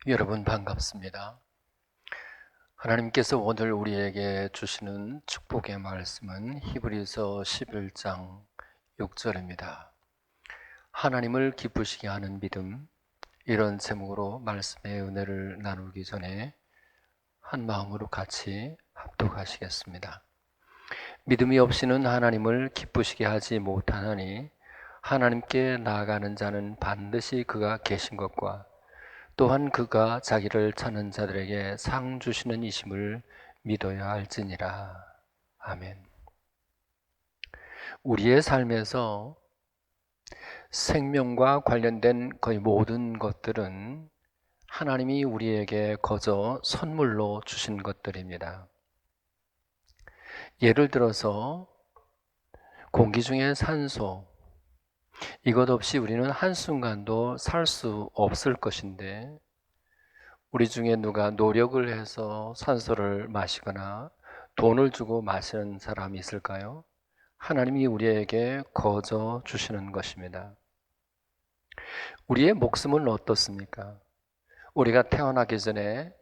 여러분 반갑습니다. 하나님께서 오늘 우리에게 주시는 축복의 말씀은 히브리서 11장 6절입니다. 하나님을 기쁘시게 하는 믿음, 이런 제목으로 말씀의 은혜를 나누기 전에 한 마음으로 같이 합독하시겠습니다. 믿음이 없이는 하나님을 기쁘시게 하지 못하나니 하나님께 나아가는 자는 반드시 그가 계신 것과 또한 그가 자기를 찾는 자들에게 상 주시는 이심을 믿어야 할지니라. 아멘. 우리의 삶에서 생명과 관련된 거의 모든 것들은 하나님이 우리에게 거저 선물로 주신 것들입니다. 예를 들어서 공기 중에 산소, 이것 없이 우리는 한순간도 살 수 없을 것인데, 우리 중에 누가 노력을 해서 산소를 마시거나 돈을 주고 마시는 사람이 있을까요? 하나님이 우리에게 거저 주시는 것입니다. 우리의 목숨은 어떻습니까? 우리가 태어나기 전에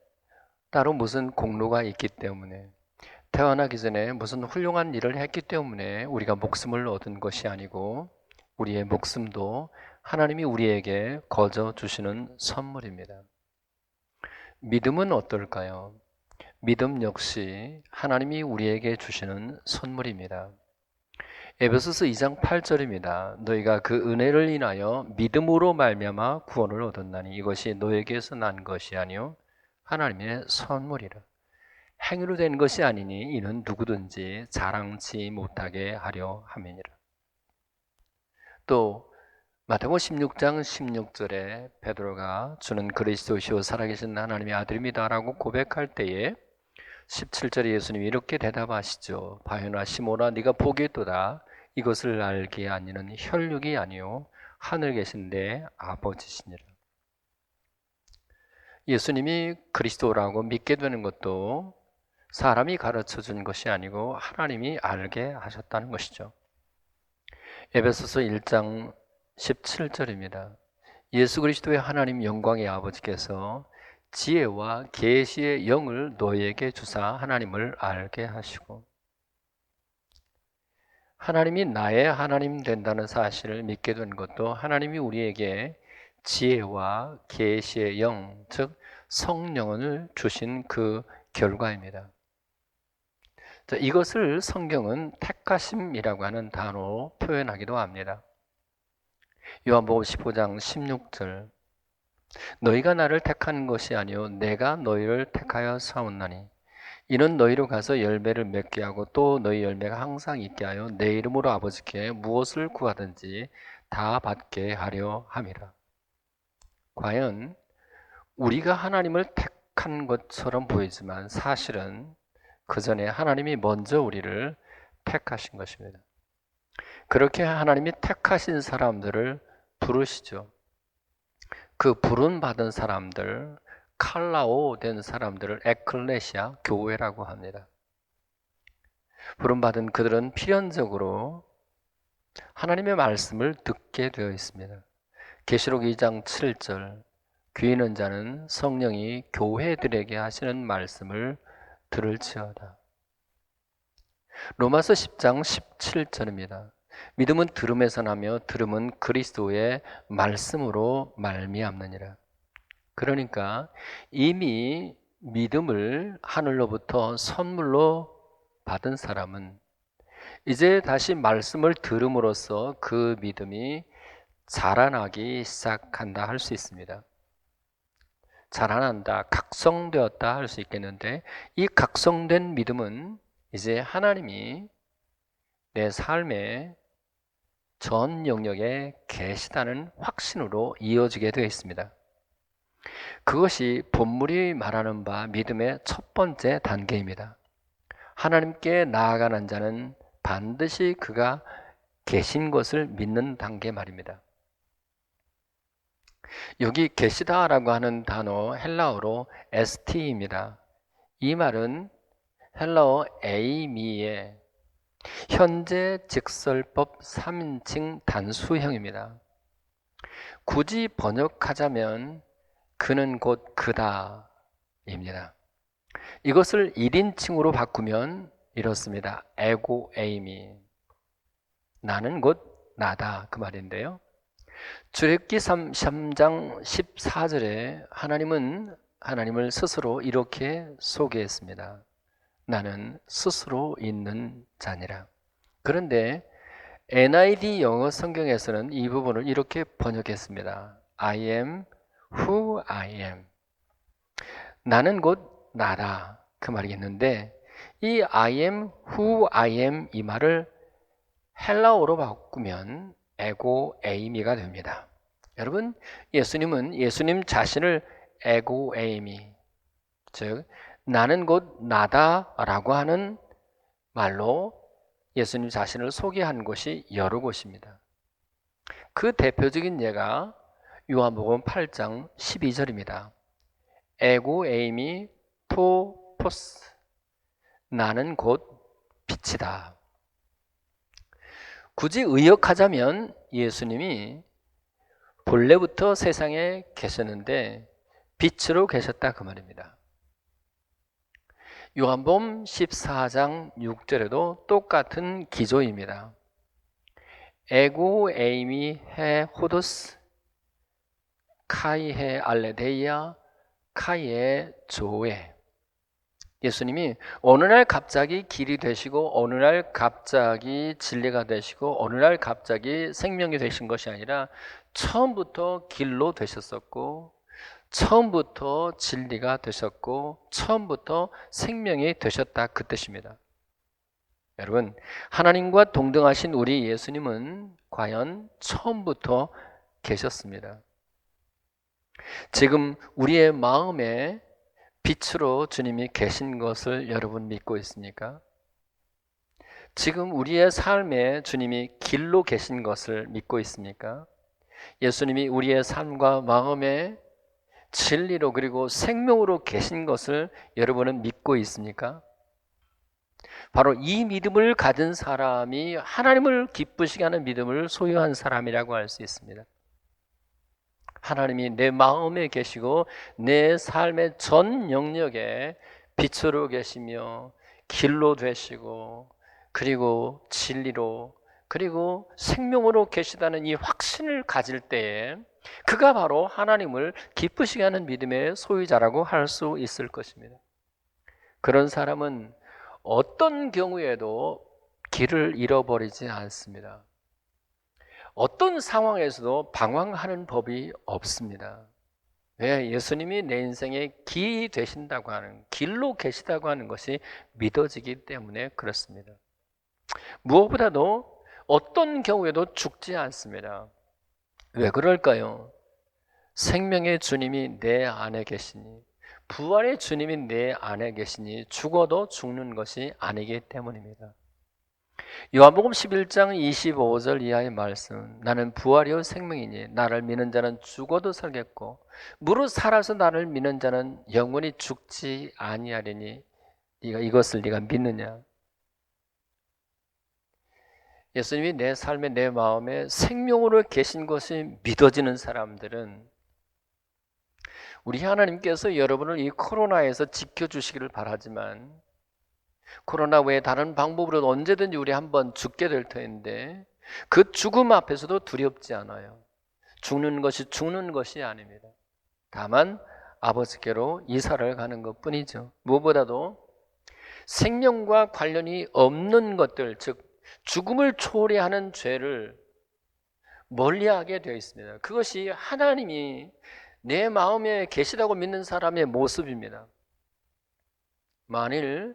따로 무슨 공로가 있기 때문에, 태어나기 전에 무슨 훌륭한 일을 했기 때문에 우리가 목숨을 얻은 것이 아니고, 우리의 목숨도 하나님이 우리에게 거저 주시는 선물입니다. 믿음은 어떨까요? 믿음 역시 하나님이 우리에게 주시는 선물입니다. 에베소서 2장 8절입니다. 너희가 그 은혜를 인하여 믿음으로 말미암아 구원을 얻었나니 이것이 너에게서 난 것이 아니요 하나님의 선물이라. 행위로 된 것이 아니니 이는 누구든지 자랑치 못하게 하려 함이니라. 또 마태복음 16장 16절에 베드로가 주는 그리스도시요 살아계신 하나님의 아들입니다라고 고백할 때에 17절에 예수님이 이렇게 대답하시죠. 바요나 시모나 네가 보겠도다. 이것을 알게 아니는 혈육이 아니요 하늘 계신 내 아버지시니라. 예수님이 그리스도라고 믿게 되는 것도 사람이 가르쳐 준 것이 아니고 하나님이 알게 하셨다는 것이죠. 에베소서 1장 17절입니다. 예수 그리스도의 하나님 영광의 아버지께서 지혜와 계시의 영을 너희에게 주사 하나님을 알게 하시고, 하나님이 나의 하나님 된다는 사실을 믿게 된 것도 하나님이 우리에게 지혜와 계시의 영, 즉 성령을 주신 그 결과입니다. 이것을 성경은 택하심이라고 하는 단어로 표현하기도 합니다. 요한복음 15장 16절, 너희가 나를 택한 것이 아니요 내가 너희를 택하여 사온나니 이는 너희로 가서 열매를 맺게 하고 또 너희 열매가 항상 있게 하여 내 이름으로 아버지께 무엇을 구하든지 다 받게 하려 함이라. 과연 우리가 하나님을 택한 것처럼 보이지만 사실은 그 전에 하나님이 먼저 우리를 택하신 것입니다. 그렇게 하나님이 택하신 사람들을 부르시죠. 그 부름 받은 사람들, 칼라오 된 사람들을 에클레시아, 교회라고 합니다. 부름받은 그들은 필연적으로 하나님의 말씀을 듣게 되어 있습니다. 계시록 2장 7절, 귀 있는 자는 성령이 교회들에게 하시는 말씀을 들을지어다. 로마서 10장 17절입니다. 믿음은 들음에서 나며 들음은 그리스도의 말씀으로 말미암느니라. 그러니까 이미 믿음을 하늘로부터 선물로 받은 사람은 이제 다시 말씀을 들음으로써 그 믿음이 자라나기 시작한다 할 수 있습니다. 자라난다, 각성되었다 할 수 있겠는데, 이 각성된 믿음은 이제 하나님이 내 삶에 전 영역에 계시다는 확신으로 이어지게 되어 있습니다. 그것이 본문이 말하는 바 믿음의 첫 번째 단계입니다. 하나님께 나아가는 자는 반드시 그가 계신 것을 믿는 단계 말입니다. 여기 계시다라고 하는 단어 헬라어로 ST입니다. 이 말은 헬라어 에이미의 현재 직설법 3인칭 단수형입니다. 굳이 번역하자면 그는 곧 그다 입니다. 이것을 1인칭으로 바꾸면 이렇습니다. 에고 에이미, 나는 곧 나다, 그 말인데요. 출애굽기 3장 14절에 하나님을 스스로 이렇게 소개했습니다. 나는 스스로 있는 자니라. 그런데 NIV 영어 성경에서는 이 부분을 이렇게 번역했습니다. I am who I am. 나는 곧 나다, 그 말이겠는데, 이 I am who I am 이 말을 헬라어로 바꾸면 에고 에이미가 됩니다. 여러분, 예수님은 예수님 자신을 에고 에이미, 즉 나는 곧 나다라고 하는 말로 예수님 자신을 소개한 곳이 여러 곳입니다. 그 대표적인 예가 요한복음 8장 12절입니다. 에고 에이미 토 포스, 나는 곧 빛이다. 굳이 의역하자면 예수님이 본래부터 세상에 계셨는데 빛으로 계셨다, 그 말입니다. 요한복음 14장 6절에도 똑같은 기조입니다. 에고 에이미 해 호도스 카이 해 알레데이아 카이 해 조에. 예수님이 어느 날 갑자기 길이 되시고 어느 날 갑자기 진리가 되시고 어느 날 갑자기 생명이 되신 것이 아니라 처음부터 길로 되셨었고 처음부터 진리가 되셨고 처음부터 생명이 되셨다, 그 뜻입니다. 여러분, 하나님과 동등하신 우리 예수님은 과연 처음부터 계셨습니다. 지금 우리의 마음에 빛으로 주님이 계신 것을 여러분 믿고 있습니까? 지금 우리의 삶에 주님이 길로 계신 것을 믿고 있습니까? 예수님이 우리의 삶과 마음에 진리로 그리고 생명으로 계신 것을 여러분은 믿고 있습니까? 바로 이 믿음을 가진 사람이 하나님을 기쁘시게 하는 믿음을 소유한 사람이라고 할 수 있습니다. 하나님이 내 마음에 계시고 내 삶의 전 영역에 빛으로 계시며 길로 되시고 그리고 진리로 그리고 생명으로 계시다는 이 확신을 가질 때에 그가 바로 하나님을 기쁘시게 하는 믿음의 소유자라고 할 수 있을 것입니다. 그런 사람은 어떤 경우에도 길을 잃어버리지 않습니다. 어떤 상황에서도 방황하는 법이 없습니다. 왜? 예수님이 내 인생의 길이 되신다고 하는, 길로 계시다고 하는 것이 믿어지기 때문에 그렇습니다. 무엇보다도 어떤 경우에도 죽지 않습니다. 왜 그럴까요? 생명의 주님이 내 안에 계시니, 부활의 주님이 내 안에 계시니 죽어도 죽는 것이 아니기 때문입니다. 요한복음 11장 25절 이하의 말씀, 나는 부활이요 생명이니 나를 믿는 자는 죽어도 살겠고 무릇 살아서 나를 믿는 자는 영원히 죽지 아니하리니 이것을 네가 믿느냐? 예수님이 내 삶에 내 마음에 생명으로 계신 것이 믿어지는 사람들은 우리 하나님께서 여러분을 이 코로나에서 지켜주시기를 바라지만 코로나 외에 다른 방법으로 언제든지 우리 한번 죽게 될 터인데 그 죽음 앞에서도 두렵지 않아요. 죽는 것이 아닙니다. 다만 아버지께로 이사를 가는 것뿐이죠. 무엇보다도 생명과 관련이 없는 것들, 즉 죽음을 초래하는 죄를 멀리하게 되어 있습니다. 그것이 하나님이 내 마음에 계시다고 믿는 사람의 모습입니다. 만일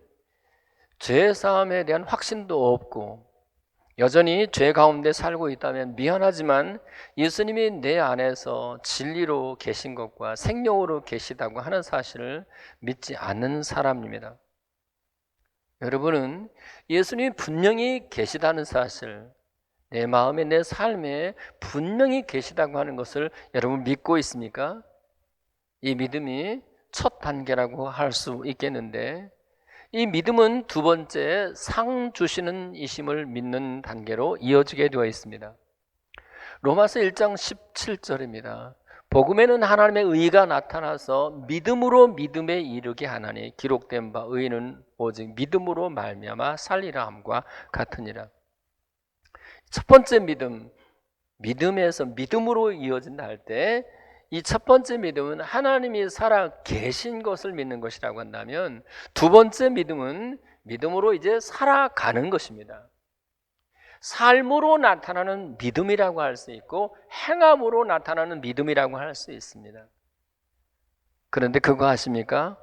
죄 사함에 대한 확신도 없고 여전히 죄 가운데 살고 있다면 미안하지만 예수님이 내 안에서 진리로 계신 것과 생명으로 계시다고 하는 사실을 믿지 않는 사람입니다. 여러분은 예수님이 분명히 계시다는 사실, 내 마음에 내 삶에 분명히 계시다고 하는 것을 여러분 믿고 있습니까? 이 믿음이 첫 단계라고 할 수 있겠는데, 이 믿음은 두 번째 상 주시는 이심을 믿는 단계로 이어지게 되어 있습니다. 로마서 1장 17절입니다. 복음에는 하나님의 의가 나타나서 믿음으로 믿음에 이르게 하나니 기록된 바 의인은 오직 믿음으로 말미암아 살리라 함과 같으니라. 첫 번째 믿음에서 믿음으로 이어진다 할 때 이 첫 번째 믿음은 하나님이 살아 계신 것을 믿는 것이라고 한다면, 두 번째 믿음은 믿음으로 이제 살아가는 것입니다. 삶으로 나타나는 믿음이라고 할 수 있고 행함으로 나타나는 믿음이라고 할 수 있습니다. 그런데 그거 아십니까?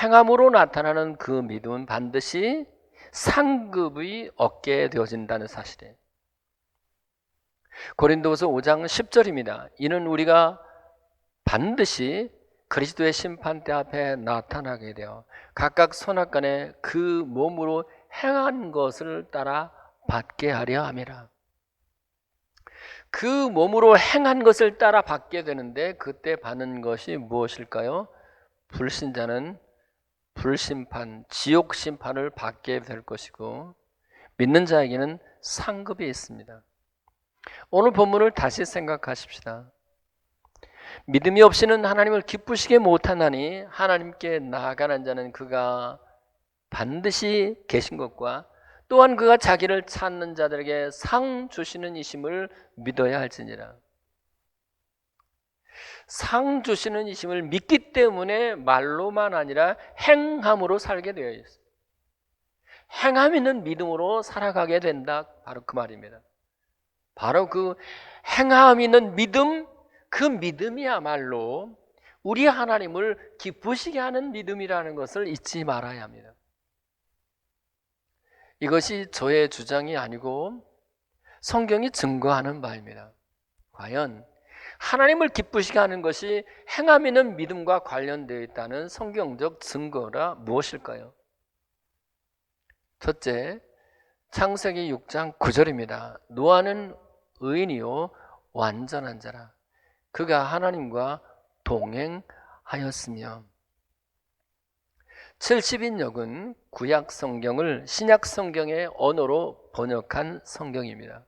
행함으로 나타나는 그 믿음은 반드시 상급이 얻게 되어진다는 사실이에요. 고린도후서 5장 10절입니다. 이는 우리가 반드시 그리스도의 심판대 앞에 나타나게 되어 각각 선악간에 그 몸으로 행한 것을 따라 받게 하려 함이라. 그 몸으로 행한 것을 따라 받게 되는데 그때 받는 것이 무엇일까요? 불신자는 불심판, 지옥 심판을 받게 될 것이고, 믿는 자에게는 상급이 있습니다. 오늘 본문을 다시 생각하십시다. 믿음이 없이는 하나님을 기쁘시게 못하나니 하나님께 나아가는 자는 그가 반드시 계신 것과 또한 그가 자기를 찾는 자들에게 상 주시는 이심을 믿어야 할지니라. 상 주시는 이심을 믿기 때문에 말로만 아니라 행함으로 살게 되어 있어요. 행함 있는 믿음으로 살아가게 된다. 바로 그 말입니다. 바로 그 행함 있는 믿음, 그 믿음이야말로 우리 하나님을 기쁘시게 하는 믿음이라는 것을 잊지 말아야 합니다. 이것이 저의 주장이 아니고 성경이 증거하는 바입니다. 과연 하나님을 기쁘시게 하는 것이 행함 있는 믿음과 관련되어 있다는 성경적 증거라 무엇일까요? 첫째, 창세기 6장 9절입니다. 노아는 의인이요 완전한 자라. 그가 하나님과 동행하였으며. 70인역은 구약 성경을 신약 성경의 언어로 번역한 성경입니다.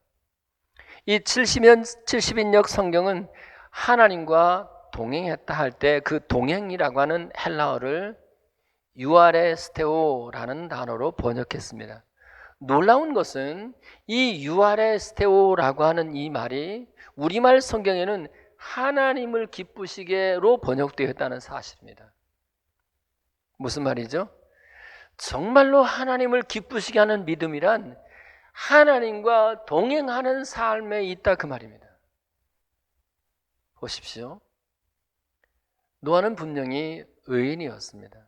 이 70인역 성경은 하나님과 동행했다 할 때 그 동행이라고 하는 헬라어를 유아레스테오라는 단어로 번역했습니다. 놀라운 것은 이 유아레스테오라고 하는 이 말이 우리말 성경에는 하나님을 기쁘시게로 번역되어 있다는 사실입니다. 무슨 말이죠? 정말로 하나님을 기쁘시게 하는 믿음이란 하나님과 동행하는 삶에 있다 그 말입니다. 보십시오. 노아는 분명히 의인이었습니다.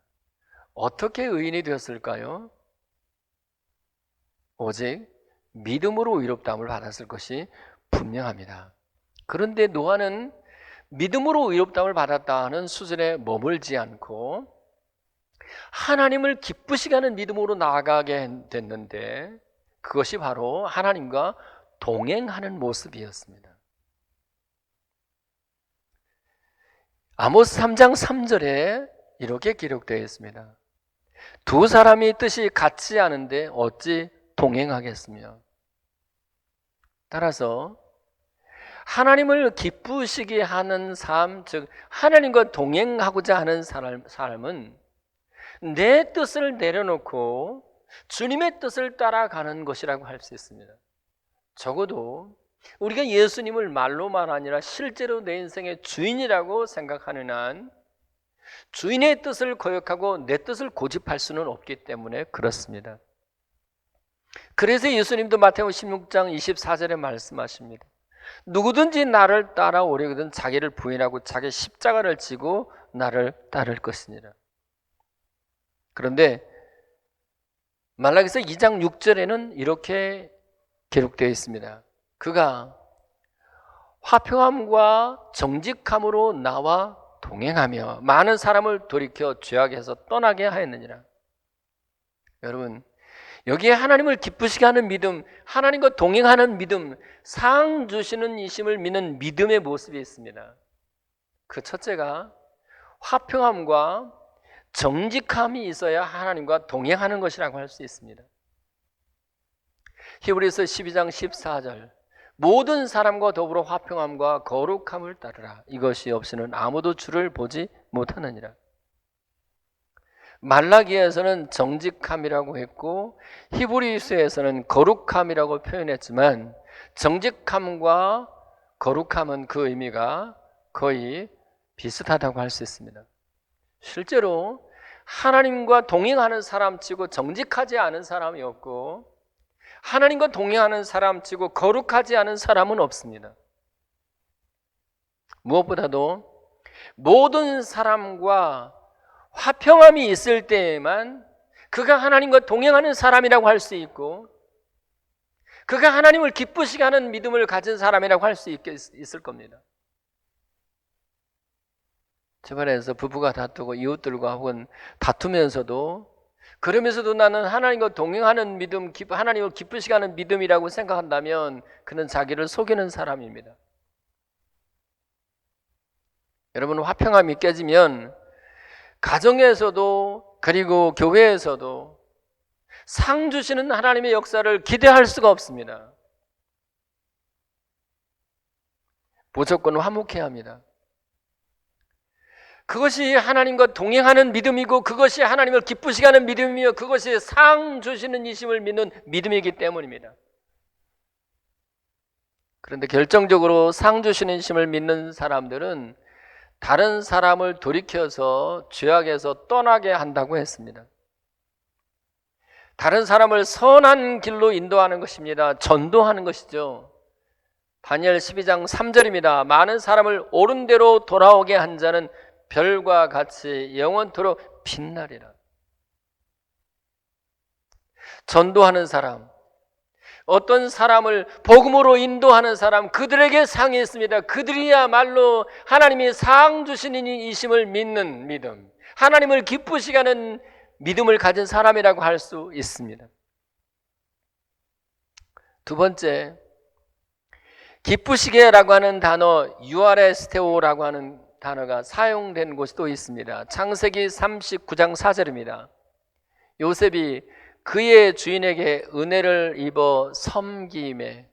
어떻게 의인이 되었을까요? 오직 믿음으로 의롭다함을 받았을 것이 분명합니다. 그런데 노아는 믿음으로 의롭다함을 받았다는 수준에 머물지 않고 하나님을 기쁘시게 하는 믿음으로 나아가게 됐는데, 그것이 바로 하나님과 동행하는 모습이었습니다. 아모스 3장 3절에 이렇게 기록되어 있습니다. 두 사람이 뜻이 같지 않은데 어찌 동행하겠으며. 따라서 하나님을 기쁘시게 하는 삶, 즉 하나님과 동행하고자 하는 사람은 내 뜻을 내려놓고 주님의 뜻을 따라가는 것이라고 할 수 있습니다. 적어도 우리가 예수님을 말로만 아니라 실제로 내 인생의 주인이라고 생각하는 한 주인의 뜻을 거역하고 내 뜻을 고집할 수는 없기 때문에 그렇습니다. 그래서 예수님도 마태복음 16장 24절에 말씀하십니다. 누구든지 나를 따라오려거든 자기를 부인하고 자기 십자가를 지고 나를 따를 것이니라. 그런데 말라기서 2장 6절에는 이렇게 기록되어 있습니다. 그가 화평함과 정직함으로 나와 동행하며 많은 사람을 돌이켜 죄악에서 떠나게 하였느니라. 여러분, 여기에 하나님을 기쁘시게 하는 믿음, 하나님과 동행하는 믿음, 상 주시는 이심을 믿는 믿음의 모습이 있습니다. 그 첫째가 화평함과 정직함이 있어야 하나님과 동행하는 것이라고 할 수 있습니다. 히브리서 12장 14절, 모든 사람과 더불어 화평함과 거룩함을 따르라. 이것이 없이는 아무도 주를 보지 못하느니라. 말라기에서는 정직함이라고 했고 히브리서에서는 거룩함이라고 표현했지만 정직함과 거룩함은 그 의미가 거의 비슷하다고 할 수 있습니다. 실제로 하나님과 동행하는 사람 치고 정직하지 않은 사람이 없고 하나님과 동행하는 사람 치고 거룩하지 않은 사람은 없습니다. 무엇보다도 모든 사람과 화평함이 있을 때에만 그가 하나님과 동행하는 사람이라고 할 수 있고 그가 하나님을 기쁘시게 하는 믿음을 가진 사람이라고 할 수 있을 겁니다. 집안에서 부부가 다투고 이웃들과 혹은 다투면서도 그러면서도 나는 하나님과 동행하는 믿음, 하나님을 기쁘시게 하는 믿음이라고 생각한다면 그는 자기를 속이는 사람입니다. 여러분, 화평함이 깨지면 가정에서도 그리고 교회에서도 상 주시는 하나님의 역사를 기대할 수가 없습니다. 무조건 화목해야 합니다. 그것이 하나님과 동행하는 믿음이고 그것이 하나님을 기쁘시게 하는 믿음이며 그것이 상 주시는 이심을 믿는 믿음이기 때문입니다. 그런데 결정적으로 상 주시는 이심을 믿는 사람들은 다른 사람을 돌이켜서 죄악에서 떠나게 한다고 했습니다. 다른 사람을 선한 길로 인도하는 것입니다. 전도하는 것이죠. 다니엘 12장 3절입니다. 많은 사람을 옳은 대로 돌아오게 한 자는 별과 같이 영원토록 빛나리라. 전도하는 사람, 어떤 사람을 복음으로 인도하는 사람, 그들에게 상이 있습니다. 그들이야말로 하나님이 상 주시는 이심을 믿는 믿음, 하나님을 기쁘시게 하는 믿음을 가진 사람이라고 할 수 있습니다. 두 번째, 기쁘시게라고 하는 단어, 유아레스테오라고 하는 단어가 사용된 곳이 또 있습니다. 창세기 39장 4절입니다. 요셉이 그의 주인에게 은혜를 입어 섬김에,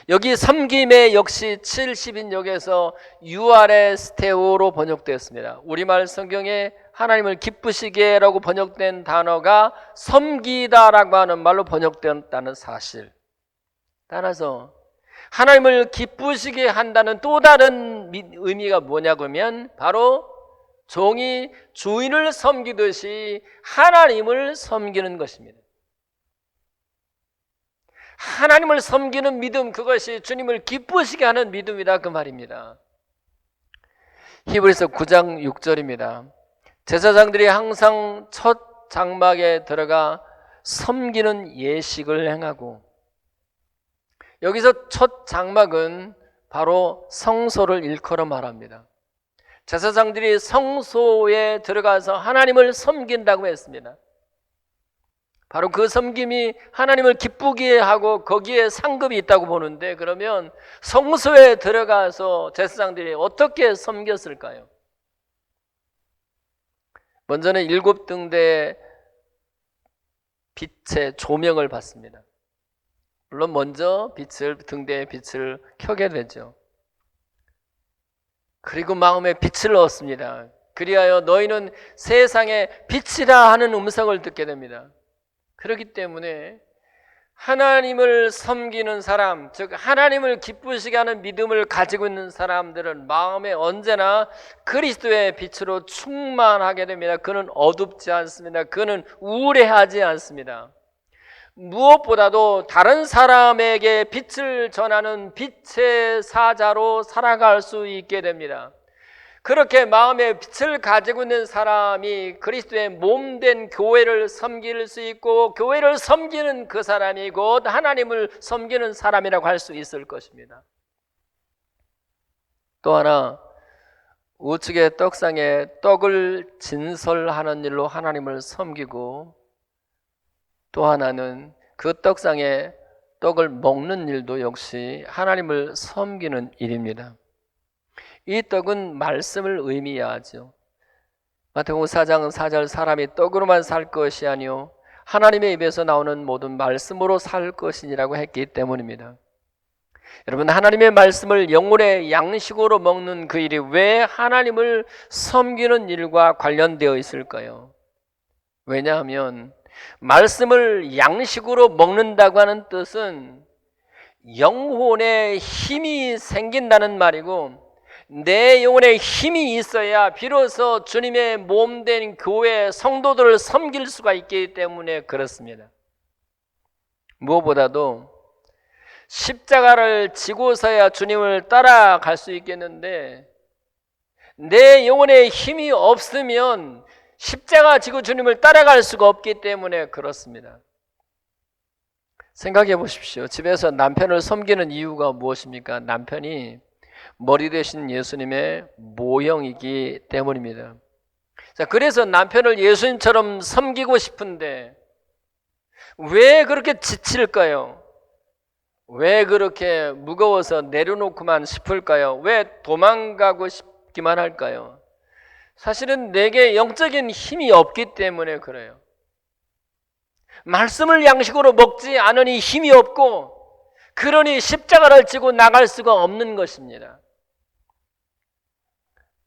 여기 섬김에 역시 70인역에서 유아레스테오로 번역되었습니다. 우리말 성경에 하나님을 기쁘시게라고 번역된 단어가 섬기다라고 하는 말로 번역되었다는 사실, 따라서 하나님을 기쁘시게 한다는 또 다른 의미가 뭐냐고 하면 바로 종이 주인을 섬기듯이 하나님을 섬기는 것입니다. 하나님을 섬기는 믿음, 그것이 주님을 기쁘시게 하는 믿음이다, 그 말입니다. 히브리서 9장 6절입니다. 제사장들이 항상 첫 장막에 들어가 섬기는 예식을 행하고, 여기서 첫 장막은 바로 성소를 일컬어 말합니다. 제사장들이 성소에 들어가서 하나님을 섬긴다고 했습니다. 바로 그 섬김이 하나님을 기쁘게 하고 거기에 상급이 있다고 보는데, 그러면 성소에 들어가서 제사장들이 어떻게 섬겼을까요? 먼저는 7등대의 빛의 조명을 받습니다. 물론 먼저 등대의 빛을 켜게 되죠. 그리고 마음에 빛을 얻습니다. 그리하여 너희는 세상의 빛이라 하는 음성을 듣게 됩니다. 그렇기 때문에 하나님을 섬기는 사람, 즉 하나님을 기쁘시게 하는 믿음을 가지고 있는 사람들은 마음에 언제나 그리스도의 빛으로 충만하게 됩니다. 그는 어둡지 않습니다. 그는 우울해하지 않습니다. 무엇보다도 다른 사람에게 빛을 전하는 빛의 사자로 살아갈 수 있게 됩니다. 그렇게 마음의 빛을 가지고 있는 사람이 그리스도의 몸된 교회를 섬길 수 있고, 교회를 섬기는 그 사람이 곧 하나님을 섬기는 사람이라고 할 수 있을 것입니다. 또 하나, 우측의 떡상에 떡을 진설하는 일로 하나님을 섬기고, 또 하나는 그 떡상에 떡을 먹는 일도 역시 하나님을 섬기는 일입니다. 이 떡은 말씀을 의미하죠. 마태복음 4장 4절 사람이 떡으로만 살 것이 아니요 하나님의 입에서 나오는 모든 말씀으로 살 것이니라고 했기 때문입니다. 여러분, 하나님의 말씀을 영혼의 양식으로 먹는 그 일이 왜 하나님을 섬기는 일과 관련되어 있을까요? 왜냐하면 말씀을 양식으로 먹는다고 하는 뜻은 영혼에 힘이 생긴다는 말이고, 내 영혼에 힘이 있어야 비로소 주님의 몸된 교회 성도들을 섬길 수가 있기 때문에 그렇습니다. 무엇보다도 십자가를 지고서야 주님을 따라갈 수 있겠는데, 내 영혼에 힘이 없으면 십자가 지고 주님을 따라갈 수가 없기 때문에 그렇습니다. 생각해 보십시오. 집에서 남편을 섬기는 이유가 무엇입니까? 남편이 머리 대신 예수님의 모형이기 때문입니다. 자, 그래서 남편을 예수님처럼 섬기고 싶은데 왜 그렇게 지칠까요? 왜 그렇게 무거워서 내려놓고만 싶을까요? 왜 도망가고 싶기만 할까요? 사실은 내게 영적인 힘이 없기 때문에 그래요. 말씀을 양식으로 먹지 않으니 힘이 없고, 그러니 십자가를 지고 나갈 수가 없는 것입니다.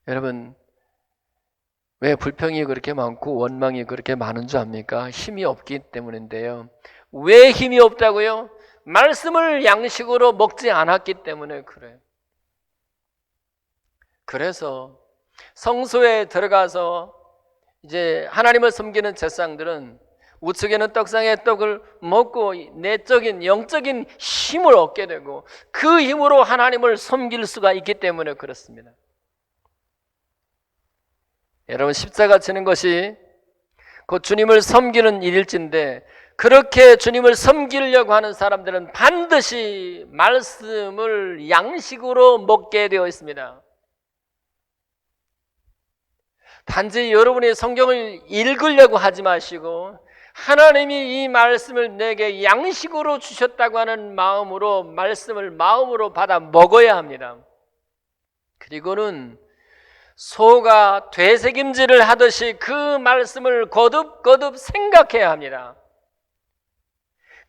여러분, 왜 불평이 그렇게 많고 원망이 그렇게 많은 줄 압니까? 힘이 없기 때문인데요. 왜 힘이 없다고요? 말씀을 양식으로 먹지 않았기 때문에 그래요. 그래서 성소에 들어가서 이제 하나님을 섬기는 제사장들은 우측에는 떡상의 떡을 먹고 내적인 영적인 힘을 얻게 되고, 그 힘으로 하나님을 섬길 수가 있기 때문에 그렇습니다. 여러분, 십자가 지는 것이 곧 주님을 섬기는 일일진데, 그렇게 주님을 섬기려고 하는 사람들은 반드시 말씀을 양식으로 먹게 되어 있습니다. 단지 여러분이 성경을 읽으려고 하지 마시고, 하나님이 이 말씀을 내게 양식으로 주셨다고 하는 마음으로 말씀을 마음으로 받아 먹어야 합니다. 그리고는 소가 되새김질을 하듯이 그 말씀을 거듭거듭 생각해야 합니다.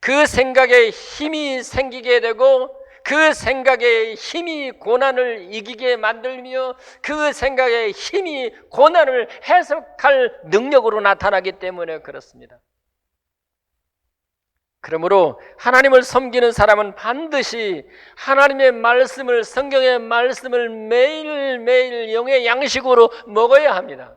그 생각에 힘이 생기게 되고, 그 생각의 힘이 고난을 이기게 만들며, 그 생각의 힘이 고난을 해석할 능력으로 나타나기 때문에 그렇습니다. 그러므로 하나님을 섬기는 사람은 반드시 하나님의 말씀을, 성경의 말씀을 매일매일 영의 양식으로 먹어야 합니다.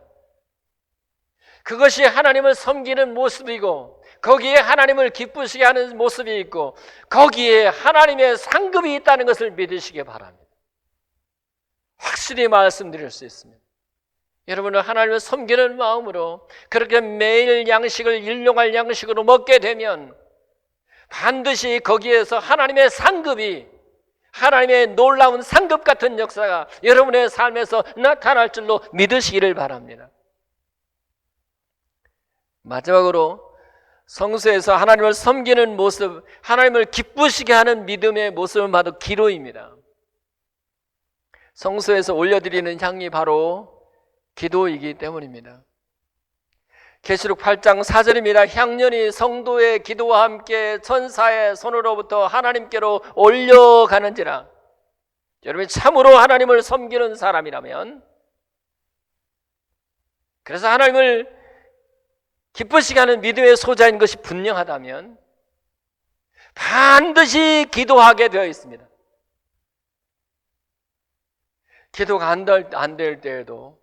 그것이 하나님을 섬기는 모습이고, 거기에 하나님을 기쁘시게 하는 모습이 있고, 거기에 하나님의 상급이 있다는 것을 믿으시기 바랍니다. 확실히 말씀드릴 수 있습니다. 여러분은 하나님을 섬기는 마음으로 그렇게 매일 양식을 일용할 양식으로 먹게 되면 반드시 거기에서 하나님의 상급이, 하나님의 놀라운 상급 같은 역사가 여러분의 삶에서 나타날 줄로 믿으시기를 바랍니다. 마지막으로 성소에서 하나님을 섬기는 모습, 하나님을 기쁘시게 하는 믿음의 모습을 봐도 기도입니다. 성소에서 올려드리는 향이 바로 기도이기 때문입니다. 계시록 8장 4절입니다. 향년이 성도의 기도와 함께 천사의 손으로부터 하나님께로 올려가는지라. 여러분이 참으로 하나님을 섬기는 사람이라면, 그래서 하나님을 기쁘시게 하는 믿음의 소자인 것이 분명하다면 반드시 기도하게 되어 있습니다. 기도가 안 될 때에도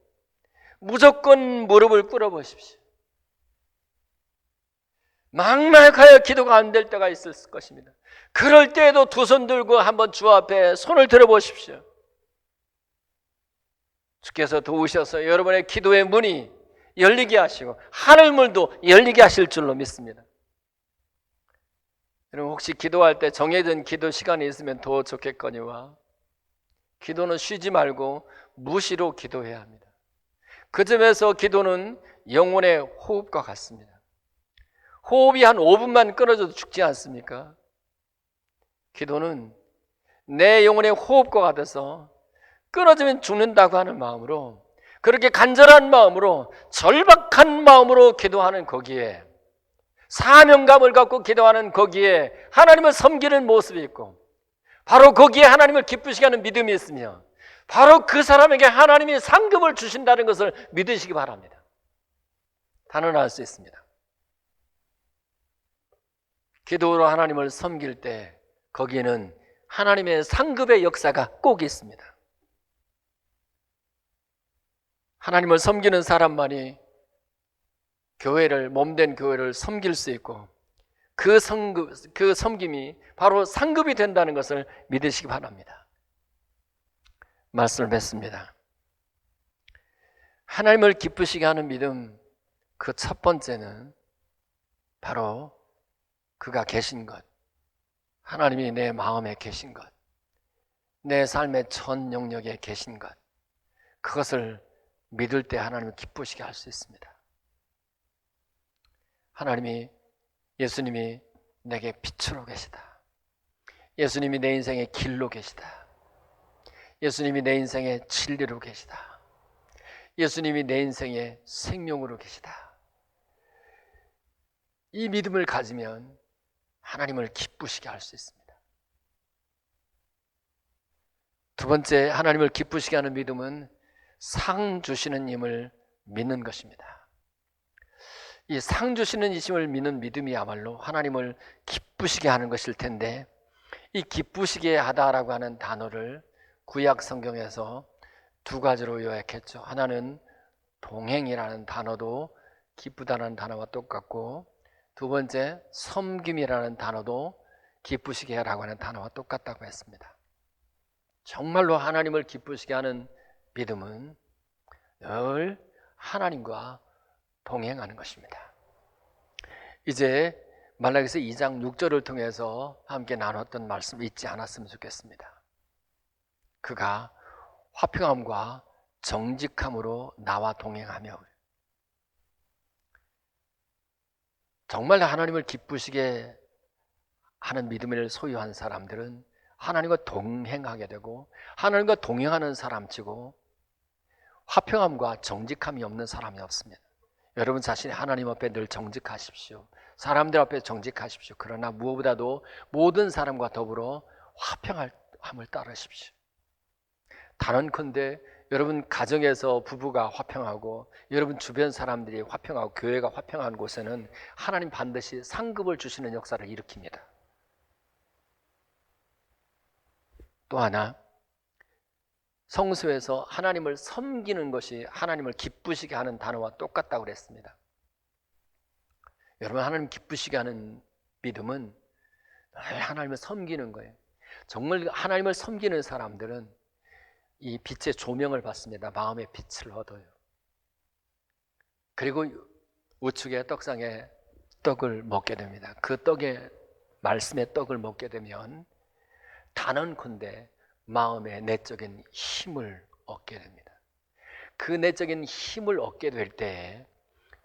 무조건 무릎을 꿇어보십시오. 막막하여 기도가 안 될 때가 있을 것입니다. 그럴 때에도 두 손 들고 한번 주 앞에 손을 들어보십시오. 주께서 도우셔서 여러분의 기도의 문이 열리게 하시고 하늘문도 열리게 하실 줄로 믿습니다. 여러분 혹시 기도할 때 정해진 기도 시간이 있으면 더 좋겠거니와 기도는 쉬지 말고 무시로 기도해야 합니다. 그 점에서 기도는 영혼의 호흡과 같습니다. 호흡이 한 5분만 끊어져도 죽지 않습니까? 기도는 내 영혼의 호흡과 같아서 끊어지면 죽는다고 하는 마음으로, 그렇게 간절한 마음으로, 절박한 마음으로 기도하는 거기에, 사명감을 갖고 기도하는 거기에 하나님을 섬기는 모습이 있고, 바로 거기에 하나님을 기쁘시게 하는 믿음이 있으며, 바로 그 사람에게 하나님이 상급을 주신다는 것을 믿으시기 바랍니다. 단언할 수 있습니다. 기도로 하나님을 섬길 때 거기에는 하나님의 상급의 역사가 꼭 있습니다. 하나님을 섬기는 사람만이 교회를, 몸된 교회를 섬길 수 있고 그 섬김이 바로 상급이 된다는 것을 믿으시기 바랍니다. 말씀을 맺습니다. 하나님을 기쁘시게 하는 믿음, 그 첫 번째는 바로 그가 계신 것, 하나님이 내 마음에 계신 것, 내 삶의 전 영역에 계신 것, 그것을 믿을 때 하나님을 기쁘시게 할 수 있습니다. 하나님이, 예수님이 내게 빛으로 계시다. 예수님이 내 인생의 길로 계시다. 예수님이 내 인생의 진리로 계시다. 예수님이 내 인생의 생명으로 계시다. 이 믿음을 가지면 하나님을 기쁘시게 할 수 있습니다. 두 번째, 하나님을 기쁘시게 하는 믿음은 상 주시는 힘을 믿는 것입니다. 이 상 주시는 이심을 믿는 믿음이야말로 하나님을 기쁘시게 하는 것일 텐데, 이 기쁘시게 하다라고 하는 단어를 구약 성경에서 두 가지로 요약했죠. 하나는 동행이라는 단어도 기쁘다는 단어와 똑같고, 두 번째 섬김이라는 단어도 기쁘시게 하라고 하는 단어와 똑같다고 했습니다. 정말로 하나님을 기쁘시게 하는 믿음은 늘 하나님과 동행하는 것입니다. 이제 말라기서 2장 6절을 통해서 함께 나눴던 말씀 잊지 않았으면 좋겠습니다. 그가 화평함과 정직함으로 나와 동행하며, 정말 하나님을 기쁘시게 하는 믿음을 소유한 사람들은 하나님과 동행하게 되고 하나님과 동행하는 사람치고 화평함과 정직함이 없는 사람이 없습니다. 여러분 자신이 하나님 앞에 늘 정직하십시오. 사람들 앞에 정직하십시오. 그러나 무엇보다도 모든 사람과 더불어 화평함을 따르십시오. 단언컨대 여러분 가정에서 부부가 화평하고 여러분 주변 사람들이 화평하고 교회가 화평한 곳에는 하나님 반드시 상급을 주시는 역사를 일으킵니다. 또 하나, 성수에서 하나님을 섬기는 것이 하나님을 기쁘시게 하는 단어와 똑같다고 그랬습니다. 여러분, 하나님 기쁘시게 하는 믿음은 늘 하나님을 섬기는 거예요. 정말 하나님을 섬기는 사람들은 이 빛의 조명을 받습니다. 마음의 빛을 얻어요. 그리고 우측의 떡상에 떡을 먹게 됩니다. 그 떡의 말씀의 떡을 먹게 되면 단언컨대 마음의 내적인 힘을 얻게 됩니다. 그 내적인 힘을 얻게 될 때에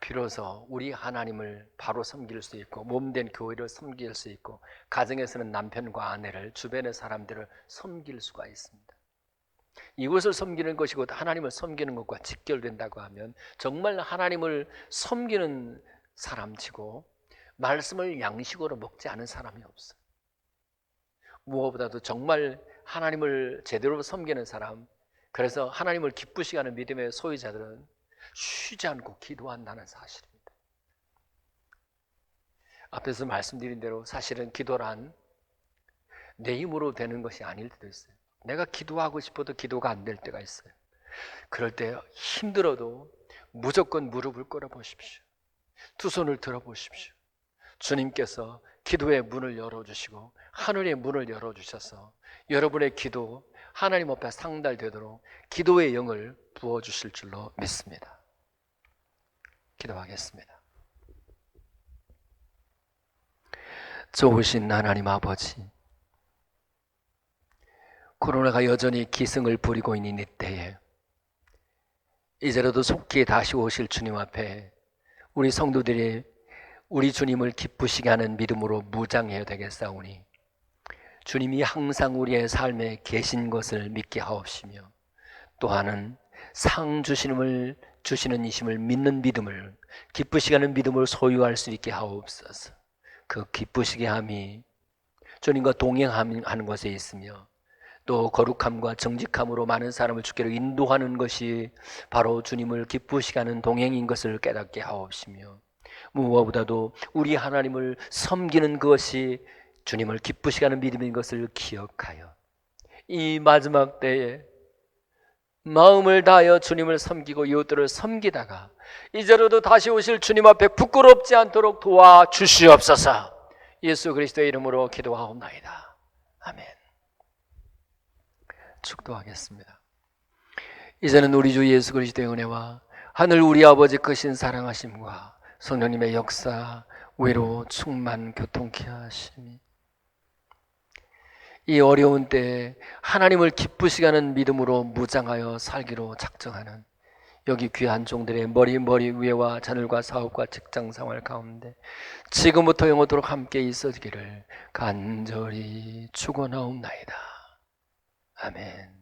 비로소 우리 하나님을 바로 섬길 수 있고 몸된 교회를 섬길 수 있고 가정에서는 남편과 아내를, 주변의 사람들을 섬길 수가 있습니다. 이것을 섬기는 것이 곧 하나님을 섬기는 것과 직결된다고 하면 정말 하나님을 섬기는 사람치고 말씀을 양식으로 먹지 않은 사람이 없어요. 무엇보다도 정말 하나님을 제대로 섬기는 사람, 그래서 하나님을 기쁘시게 하는 믿음의 소유자들은 쉬지 않고 기도한다는 사실입니다. 앞에서 말씀드린 대로 사실은 기도란 내 힘으로 되는 것이 아닐 때도 있어요. 내가 기도하고 싶어도 기도가 안 될 때가 있어요. 그럴 때 힘들어도 무조건 무릎을 꿇어 보십시오. 두 손을 들어 보십시오. 주님께서 기도의 문을 열어주시고 하늘의 문을 열어주셔서 여러분의 기도 하나님 앞에 상달되도록 기도의 영을 부어주실 줄로 믿습니다. 기도하겠습니다. 좋으신 하나님 아버지, 코로나가 여전히 기승을 부리고 있는 이때에 이제라도 속히 다시 오실 주님 앞에 우리 성도들이 우리 주님을 기쁘시게 하는 믿음으로 무장해야 되겠사오니 주님이 항상 우리의 삶에 계신 것을 믿게 하옵시며 또한은 상 주시는 이심을 믿는 믿음을, 기쁘시게 하는 믿음을 소유할 수 있게 하옵소서. 그 기쁘시게 함이 주님과 동행하는 것에 있으며 또 거룩함과 정직함으로 많은 사람을 주께로 인도하는 것이 바로 주님을 기쁘시게 하는 동행인 것을 깨닫게 하옵시며 무엇보다도 우리 하나님을 섬기는 것이 주님을 기쁘시게 하는 믿음인 것을 기억하여 이 마지막 때에 마음을 다하여 주님을 섬기고 이웃들을 섬기다가 이제로도 다시 오실 주님 앞에 부끄럽지 않도록 도와주시옵소서. 예수 그리스도의 이름으로 기도하옵나이다. 아멘. 축도하겠습니다. 이제는 우리 주 예수 그리스도의 은혜와 하늘 우리 아버지 크신 사랑하심과 성령님의 역사, 위로, 충만, 교통케 하심이 이 어려운 때에 하나님을 기쁘시게 하는 믿음으로 무장하여 살기로 작정하는 여기 귀한 종들의 머리 위에와 자녀과 사업과 직장 생활 가운데 지금부터 영원토록 함께 있어지기를 간절히 축원하옵나이다. 아멘.